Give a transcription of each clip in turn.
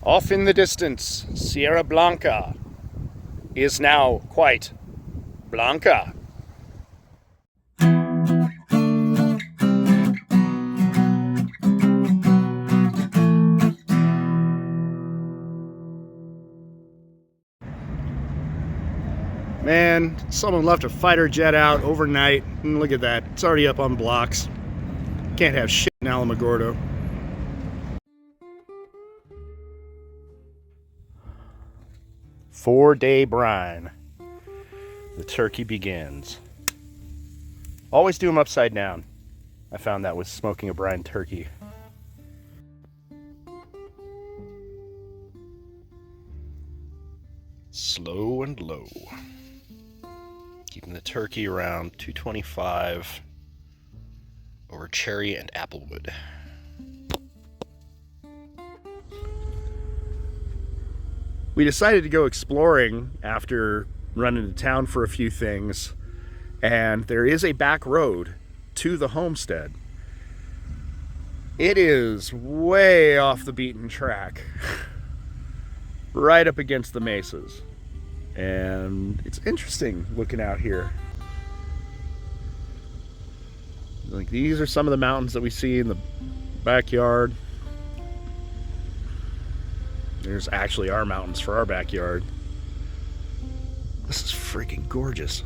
Off in the distance, Sierra Blanca is now quite Blanca. Man, someone left a fighter jet out overnight, and look at that, it's already up on blocks. Can't have shit in Alamogordo. Four-day brine. The turkey begins. Always do them upside down. I found that with smoking a brine turkey. Slow and low. Keeping the turkey around 225 over cherry and applewood. We decided to go exploring after running to town for a few things, and there is a back road to the homestead. It is way off the beaten track, right up against the mesas, and it's interesting looking out here. Like, these are some of the mountains that we see in the backyard. There's actually our mountains for our backyard. This is freaking gorgeous.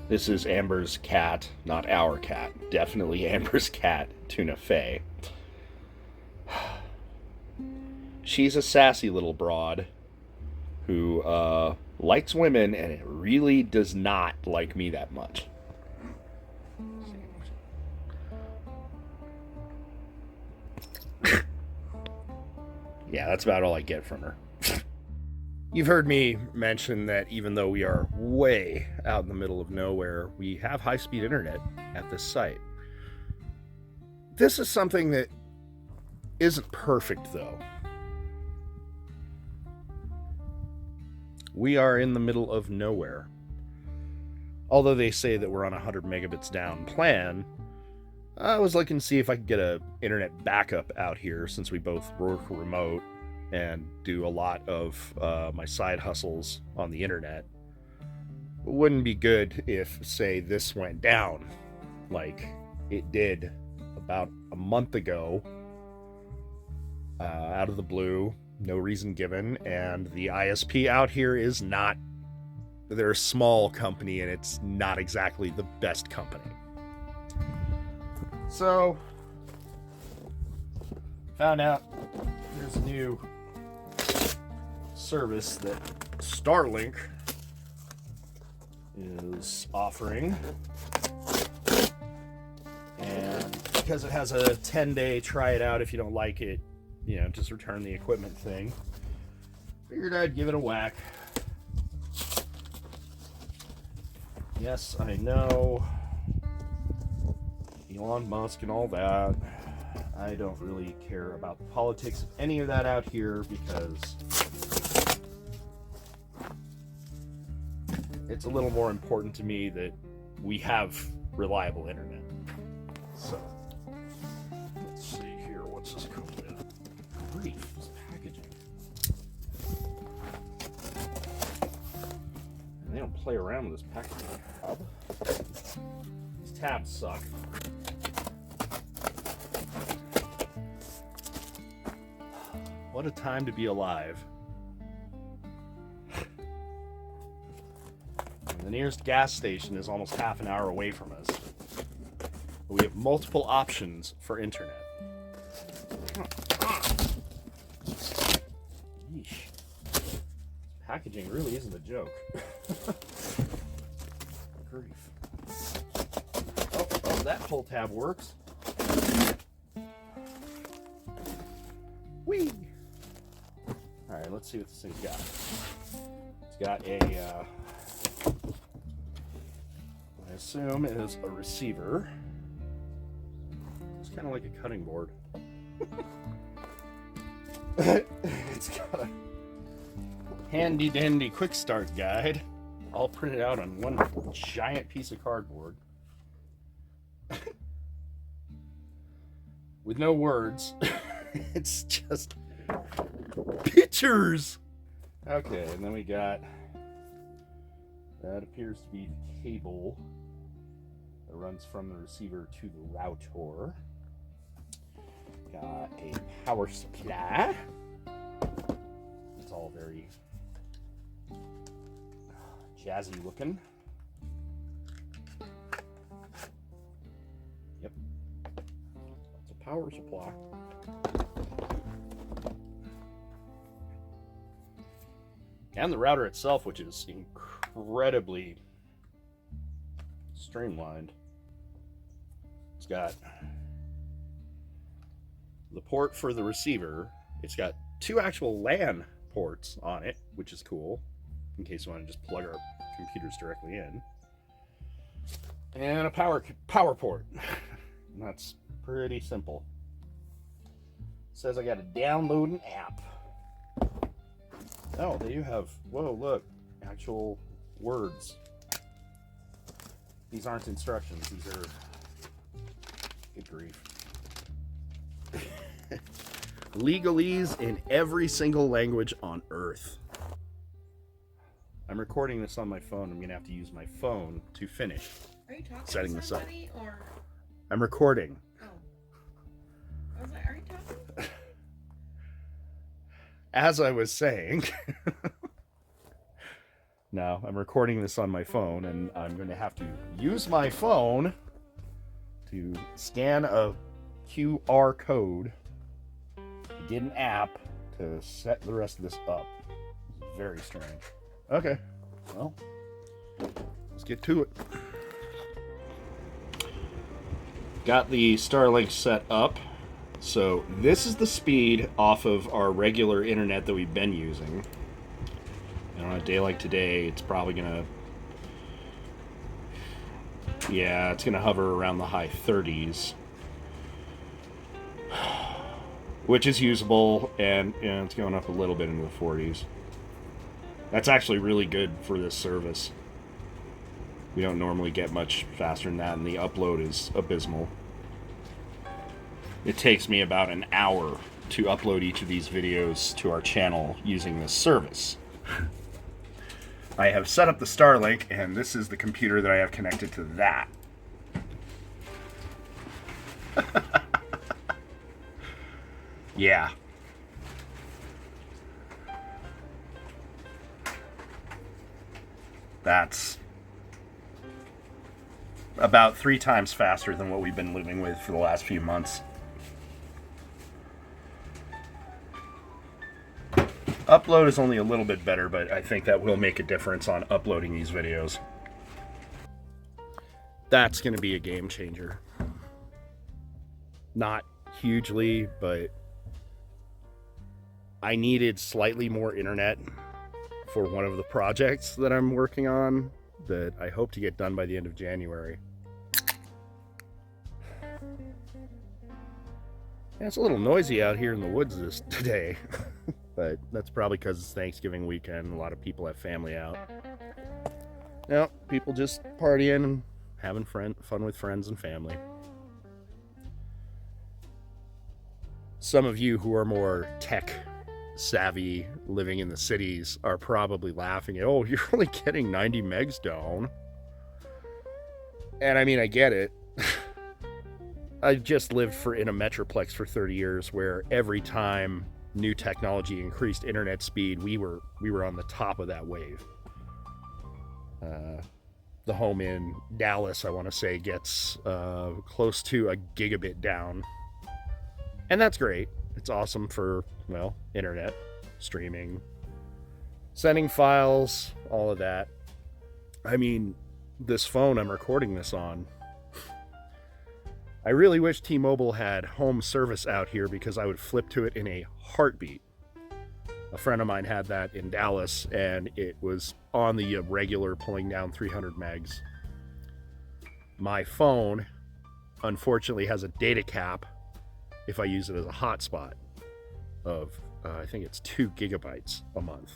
This is Amber's cat, not our cat. Definitely Amber's cat, Tuna Fey. She's a sassy little broad who likes women, and it really does not like me that much. Yeah, that's about all I get from her. You've heard me mention that even though we are way out in the middle of nowhere, we have high-speed internet at this site. This is something that isn't perfect, though. We are in the middle of nowhere. Although they say that we're on a 100 megabits down plan, I was looking to see if I could get a internet backup out here, since we both work remote and do a lot of my side hustles on the internet. It wouldn't be good if, say, this went down like it did about a month ago, out of the blue, no reason given, and the ISP out here is not, they're a small company, and it's not exactly the best company. So, found out there's a new service that Starlink is offering, and because it has a 10-day try it out, if you don't like it, you know, just return the equipment thing, figured I'd give it a whack. Yes, I know, Elon Musk and all that. I don't really care about the politics of any of that out here, because it's a little more important to me that we have reliable internet. So, let's see here, what's this come with? Grief, this packaging. And they don't play around with this packaging tab. These tabs suck. What a time to be alive. The nearest gas station is almost half an hour away from us. But we have multiple options for internet. Yeesh. Packaging really isn't a joke. Grief. Oh, that pull tab works. Whee! Alright, let's see what this thing's got. It's got a, I assume it is a receiver. It's kind of like a cutting board. It's got a handy dandy quick start guide, all printed out on one giant piece of cardboard. with no words. It's just pictures. Okay, and then we got, that appears to be the cable that runs from the receiver to the router. Got a power supply. It's all very jazzy looking. Yep. It's a power supply. And the router itself, which is incredibly streamlined. It's got the port for the receiver. It's got 2 actual LAN ports on it, which is cool, in case you want to just plug our computers directly in. And a power port. And that's pretty simple. It says I got to download an app. Oh, they do have, whoa, look, actual words. These aren't instructions, these are, good grief. Legalese in every single language on Earth. I'm recording this on my phone. I'm going to have to use my phone to finish setting this up. Or... I'm recording. Oh. I was like, are you talking? As I was saying, no, I'm recording this on my phone, and I'm going to have to use my phone to scan a QR code, get an app to set the rest of this up. It's very strange. Okay, well, let's get to it. Got the Starlink set up. So this is the speed off of our regular internet that we've been using. And on a day like today, it's probably gonna, yeah, it's gonna hover around the high 30s, which is usable, and it's going up a little bit into the 40s. That's actually really good for this service. We don't normally get much faster than that, and the upload is abysmal. It takes me about an hour to upload each of these videos to our channel using this service. I have set up the Starlink, and this is the computer that I have connected to that. Yeah. That's about 3 times faster than what we've been living with for the last few months. Upload is only a little bit better, but I think that will make a difference on uploading these videos. That's going to be a game changer. Not hugely, but I needed slightly more internet for one of the projects that I'm working on that I hope to get done by the end of January. Yeah, it's a little noisy out here in the woods today. But that's probably because it's Thanksgiving weekend. A lot of people have family out. No, people just partying and having fun with friends and family. Some of you who are more tech savvy, living in the cities, are probably laughing at, oh, you're only getting 90 megs down. And I mean, I get it. I just lived in a metroplex for 30 years where every time new technology increased internet speed, we were on the top of that wave. The home in Dallas, I want to say, gets close to a gigabit down, and that's great. It's awesome for, well, internet streaming, sending files, all of that. I mean, this phone I'm recording this on, I really wish T-Mobile had home service out here, because I would flip to it in a heartbeat. A friend of mine had that in Dallas, and it was on the regular, pulling down 300 megs. My phone, unfortunately, has a data cap if I use it as a hotspot of, I think it's 2 gigabytes a month.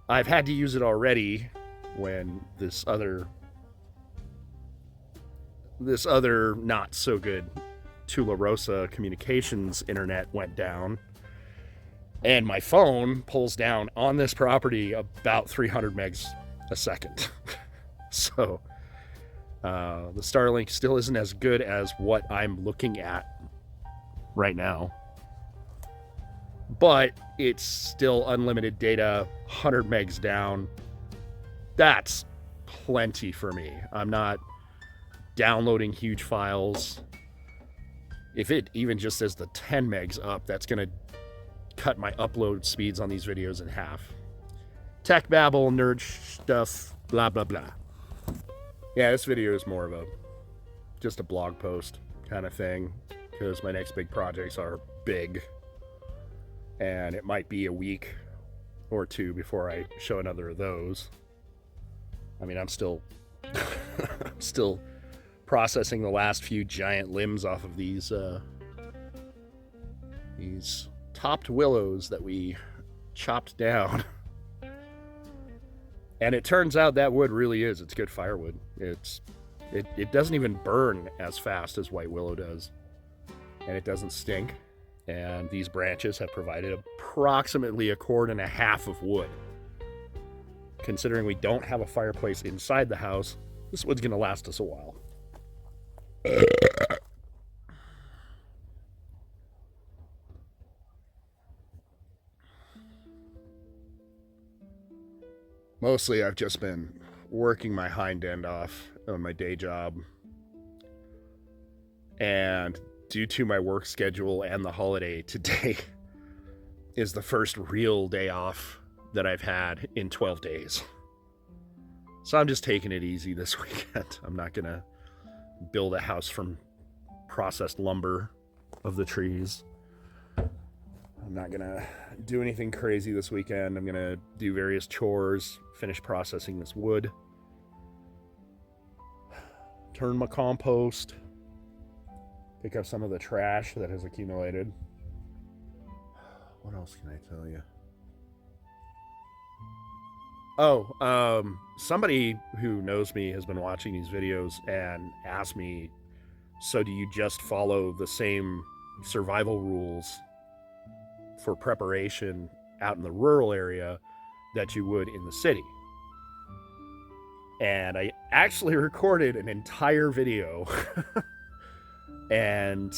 I've had to use it already when this other not so good Tularosa communications internet went down, and my phone pulls down on this property about 300 megs a second. So the Starlink still isn't as good as what I'm looking at right now, but it's still unlimited data, 100 megs down. That's plenty for me. I'm not downloading huge files. If it even just says the 10 megs up, that's going to cut my upload speeds on these videos in half. Tech babble, nerd stuff, blah, blah, blah. Yeah, this video is more of just a blog post kind of thing, because my next big projects are big, and it might be a week or two before I show another of those. I mean, I'm still processing the last few giant limbs off of these topped willows that we chopped down. And it turns out that wood really is, it's good firewood. It doesn't even burn as fast as white willow does. And it doesn't stink. And these branches have provided approximately 1.5 cords of wood. Considering we don't have a fireplace inside the house, this wood's gonna last us a while. Mostly I've just been working my hind end off on my day job. And due to my work schedule and the holiday, today is the first real day off that I've had in 12 days. So I'm just taking it easy this weekend. I'm not gonna build a house from processed lumber of the trees. I'm not gonna do anything crazy this weekend. I'm gonna do various chores, finish processing this wood, turn my compost, pick up some of the trash that has accumulated. What else can I tell you? Oh, somebody who knows me has been watching these videos and asked me, so do you just follow the same survival rules for preparation out in the rural area that you would in the city? And I actually recorded an entire video and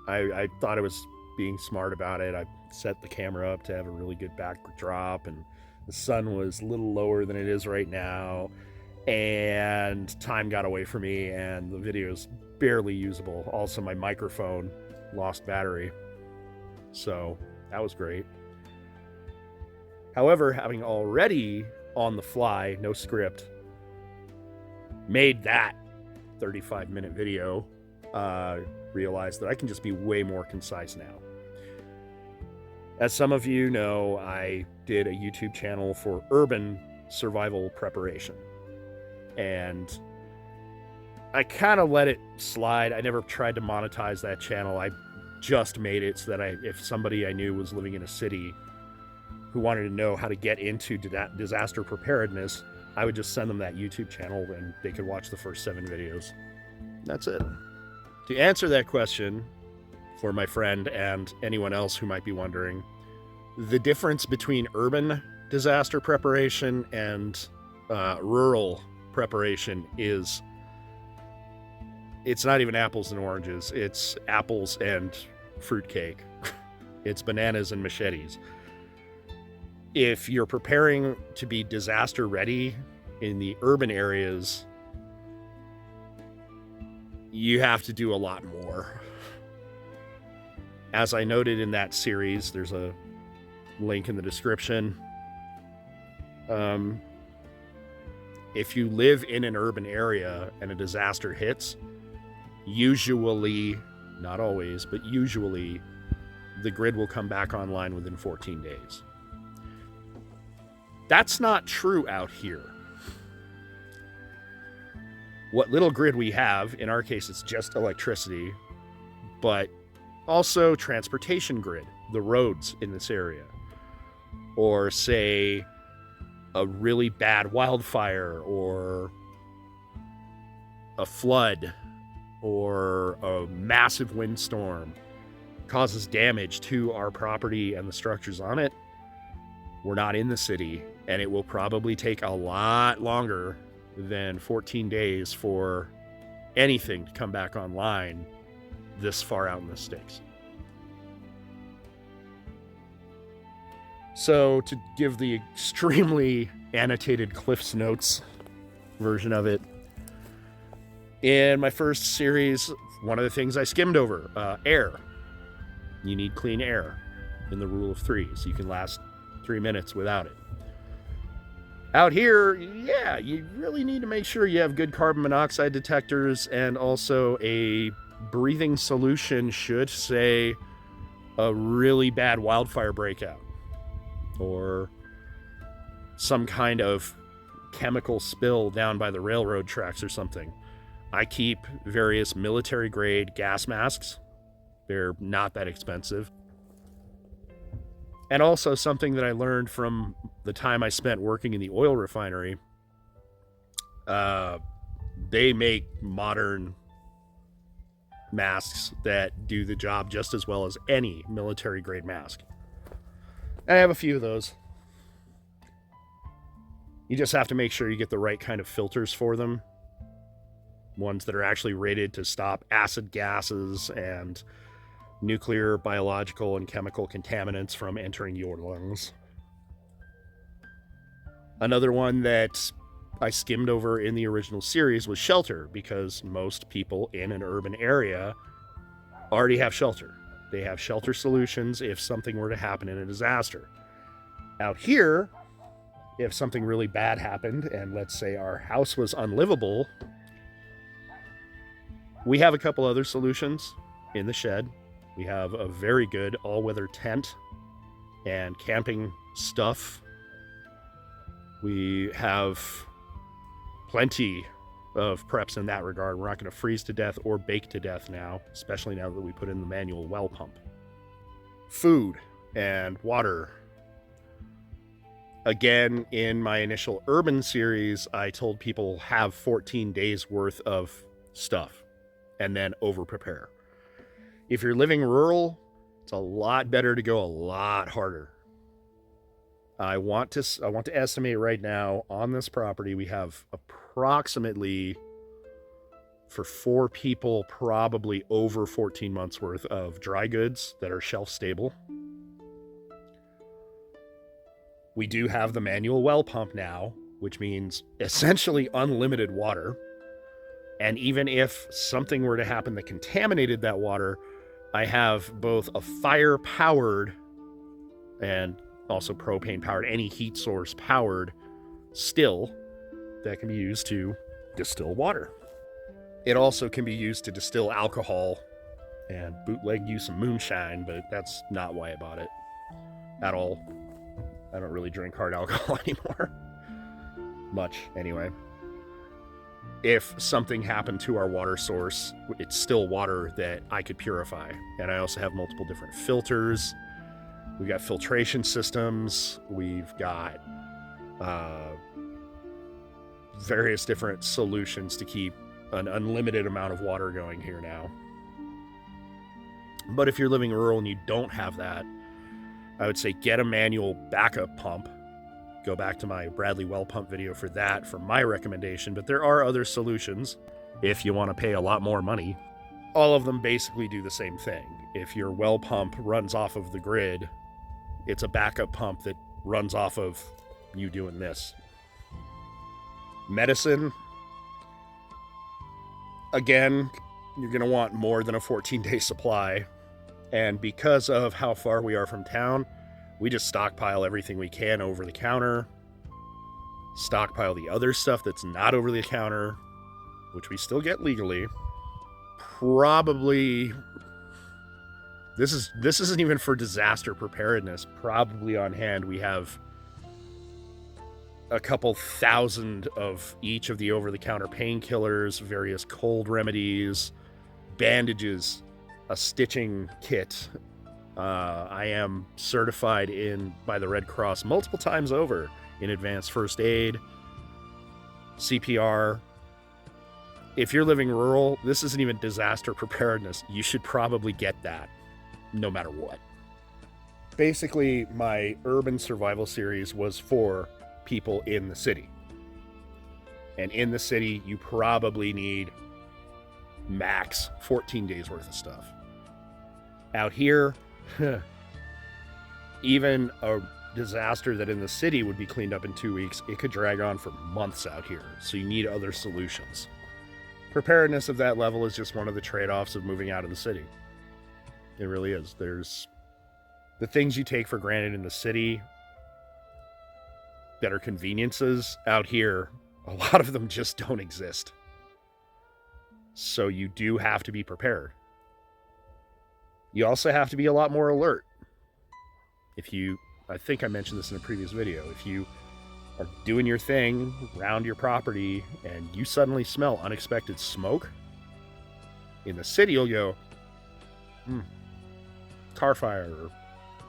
I thought I was being smart about it. I set the camera up to have a really good backdrop, and the sun was a little lower than it is right now, and time got away from me and the video's barely usable. Also, my microphone lost battery, so that was great. However, having already on the fly, no script, made that 35-minute video, realized that I can just be way more concise now. As some of you know, I did a YouTube channel for urban survival preparation, and I kind of let it slide. I never tried to monetize that channel. I just made it so that if somebody I knew was living in a city who wanted to know how to get into disaster preparedness, I would just send them that YouTube channel and they could watch the first 7 videos. That's it. To answer that question, for my friend and anyone else who might be wondering, the difference between urban disaster preparation and rural preparation is, it's not even apples and oranges. It's apples and fruitcake. It's bananas and machetes. If you're preparing to be disaster ready in the urban areas, you have to do a lot more. As I noted in that series, there's a link in the description. If you live in an urban area and a disaster hits, usually, not always, but usually, the grid will come back online within 14 days. That's not true out here. What little grid we have, in our case, it's just electricity, but also transportation grid, the roads in this area, or say a really bad wildfire or a flood or a massive windstorm causes damage to our property and the structures on it, we're not in the city, and it will probably take a lot longer than 14 days for anything to come back online this far out in the sticks. So, to give the extremely annotated Cliff's Notes version of it, in my first series, one of the things I skimmed over, air. You need clean air in the rule of 3, so you can last 3 minutes without it. Out here, yeah, you really need to make sure you have good carbon monoxide detectors, and also a breathing solution should say a really bad wildfire breakout or some kind of chemical spill down by the railroad tracks or something. I keep various military grade gas masks. They're not that expensive. And also something that I learned from the time I spent working in the oil refinery. They make modern masks that do the job just as well as any military grade mask. And I have a few of those. You just have to make sure you get the right kind of filters for them. Ones that are actually rated to stop acid gases and nuclear, biological, and chemical contaminants from entering your lungs. Another one that I skimmed over in the original series was shelter, because most people in an urban area already have shelter. They have shelter solutions if something were to happen in a disaster. Out here, if something really bad happened, and let's say our house was unlivable, we have a couple other solutions in the shed. We have a very good all-weather tent and camping stuff. We have plenty of preps in that regard. We're not going to freeze to death or bake to death now, especially now that we put in the manual well pump. Food and water. Again, in my initial urban series, I told people have 14 days worth of stuff and then over-prepare. If you're living rural, it's a lot better to go a lot harder. I want to estimate right now on this property we have approximately, for 4 people, probably over 14 months worth of dry goods that are shelf stable. We do have the manual well pump now, which means essentially unlimited water. And even if something were to happen that contaminated that water, I have both a fire-powered and also propane-powered, any heat source powered still that can be used to distill water. It also can be used to distill alcohol and bootleg you some moonshine, but that's not why I bought it at all. I don't really drink hard alcohol anymore. Much, anyway. If something happened to our water source, it's still water that I could purify. And I also have multiple different filters. We've got filtration systems. We've got various different solutions to keep an unlimited amount of water going here now. But if you're living rural and you don't have that, I would say get a manual backup pump. Go back to my Bradley well pump video for that, for my recommendation. But there are other solutions if you want to pay a lot more money. All of them basically do the same thing. If your well pump runs off of the grid, it's a backup pump that runs off of you doing this. Medicine, again, you're going to want more than a 14-day supply. And because of how far we are from town, we just stockpile everything we can over the counter, stockpile the other stuff that's not over the counter, which we still get legally. Probably, this isn't even for disaster preparedness. Probably on hand we have a couple thousand of each of the over-the-counter painkillers, various cold remedies, bandages, a stitching kit. I am certified by the Red Cross multiple times over in advanced first aid, CPR, if you're living rural, this isn't even disaster preparedness. You should probably get that no matter what. Basically, my urban survival series was for people in the city. And in the city, you probably need max 14 days worth of stuff. Out here, even a disaster that in the city would be cleaned up in 2 weeks, it could drag on for months out here. So you need other solutions. Preparedness of that level is just one of the trade-offs of moving out of the city. It really is. There's the things you take for granted in the city that are conveniences out here, a lot of them just don't exist. So you do have to be prepared. You also have to be a lot more alert. I think I mentioned this in a previous video, if you are doing your thing around your property and you suddenly smell unexpected smoke, in the city you'll go, car fire, or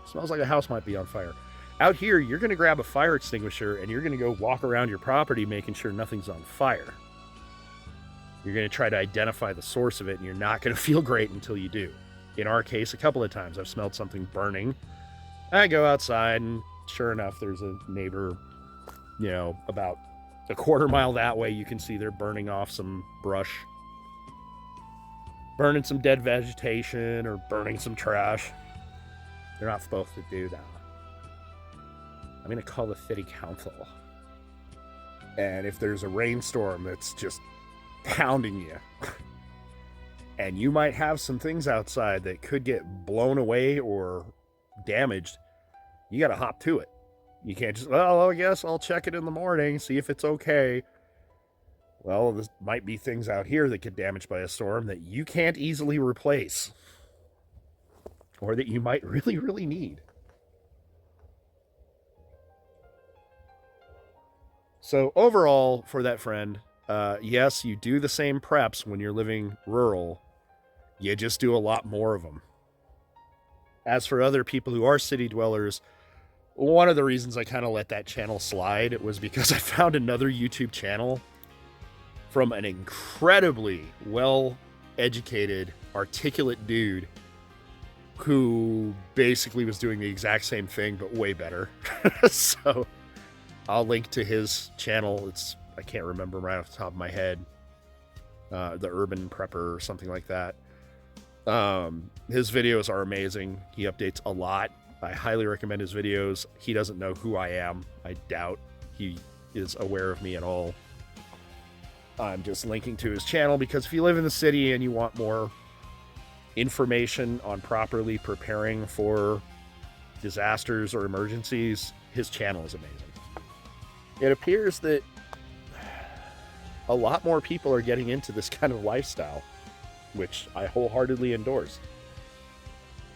smells like a house might be on fire. Out here, you're going to grab a fire extinguisher and you're going to go walk around your property making sure nothing's on fire. You're going to try to identify the source of it, and you're not going to feel great until you do. In our case, a couple of times I've smelled something burning. I go outside, and sure enough, there's a neighbor, about a quarter mile that way. You can see they're burning off some brush, burning some dead vegetation, or burning some trash. They're not supposed to do that. I'm going to call the city council. And if there's a rainstorm that's just pounding you, and you might have some things outside that could get blown away or damaged, you got to hop to it. You can't just, I guess I'll check it in the morning, see if it's okay. Well, there might be things out here that get damaged by a storm that you can't easily replace, or that you might really, really need. So overall, for that friend, yes, you do the same preps when you're living rural. You just do a lot more of them. As for other people who are city dwellers, one of the reasons I kind of let that channel slide was because I found another YouTube channel from an incredibly well-educated, articulate dude who basically was doing the exact same thing, but way better. So I'll link to his channel. I can't remember right off the top of my head. The Urban Prepper or something like that. His videos are amazing. He updates a lot. I highly recommend his videos. He doesn't know who I am. I doubt he is aware of me at all. I'm just linking to his channel because if you live in the city and you want more information on properly preparing for disasters or emergencies, his channel is amazing. It appears that a lot more people are getting into this kind of lifestyle, which I wholeheartedly endorse.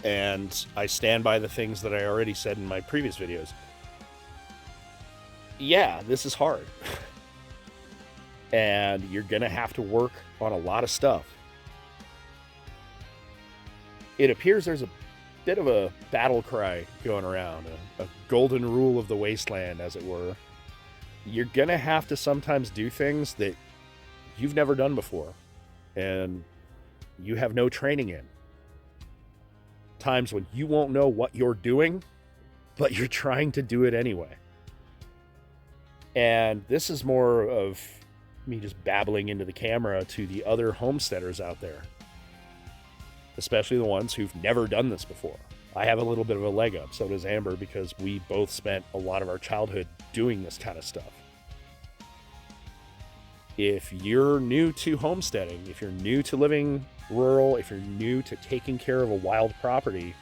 And I stand by the things that I already said in my previous videos. Yeah, this is hard. And you're going to have to work on a lot of stuff. It appears there's a bit of a battle cry going around, a golden rule of the wasteland, as it were. You're going to have to sometimes do things that you've never done before and you have no training in. Times when you won't know what you're doing, but you're trying to do it anyway. And this is more of me just babbling into the camera to the other homesteaders out there, especially the ones who've never done this before. I have a little bit of a leg up, so does Amber, because we both spent a lot of our childhood doing this kind of stuff. If you're new to homesteading, if you're new to living rural, if you're new to taking care of a wild property,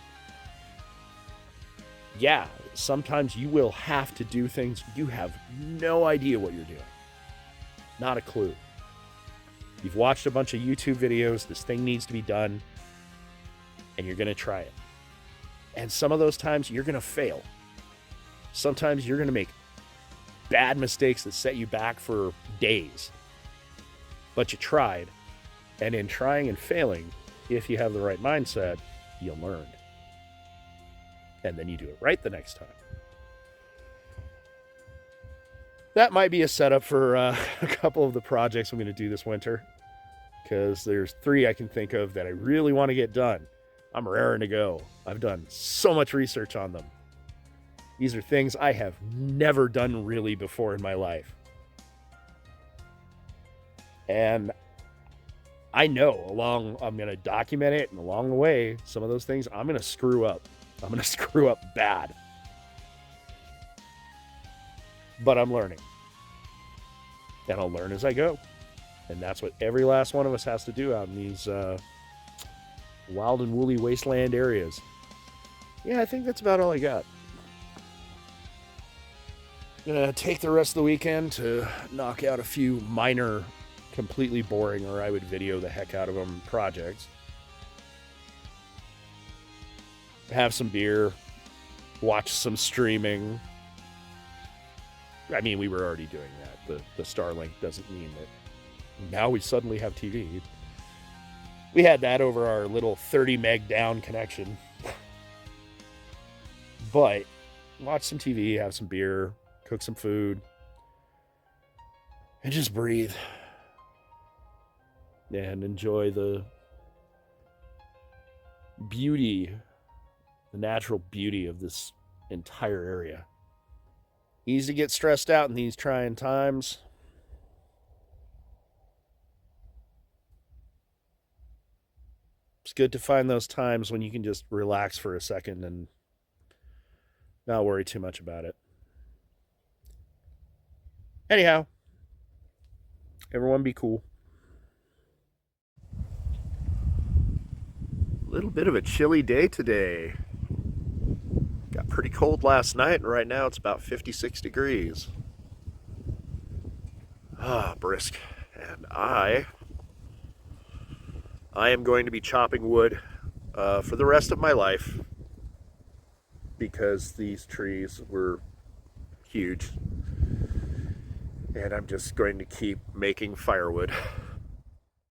yeah, sometimes you will have to do things you have no idea what you're doing. Not a clue. You've watched a bunch of YouTube videos, this thing needs to be done, and you're going to try it. And some of those times you're going to fail. Sometimes you're going to make bad mistakes that set you back for days. But you tried. And in trying and failing, if you have the right mindset, you learn. And then you do it right the next time. That might be a setup for a couple of the projects I'm going to do this winter. because there's 3 I can think of that I really want to get done. I'm raring to go. I've done so much research on them. These are things I have never done really before in my life. And I know I'm going to document it, and along the way, some of those things I'm going to screw up. I'm going to screw up bad. But I'm learning. And I'll learn as I go. And that's what every last one of us has to do out in these wild and woolly wasteland areas. Yeah, I think that's about all I got. I'm going to take the rest of the weekend to knock out a few minor, completely boring, or I would video the heck out of them, projects. Have some beer. Watch some streaming. I mean, we were already doing that. The Starlink doesn't mean that now we suddenly have TV. We had that over our little 30 meg down connection. But watch some TV, have some beer, cook some food, and just breathe. And enjoy the beauty, the natural beauty of this entire area. Easy to get stressed out in these trying times. It's good to find those times when you can just relax for a second and not worry too much about it. Anyhow, everyone be cool. A little bit of a chilly day today. Got pretty cold last night, and right now it's about 56 degrees. Brisk. And I am going to be chopping wood for the rest of my life because these trees were huge. And I'm just going to keep making firewood.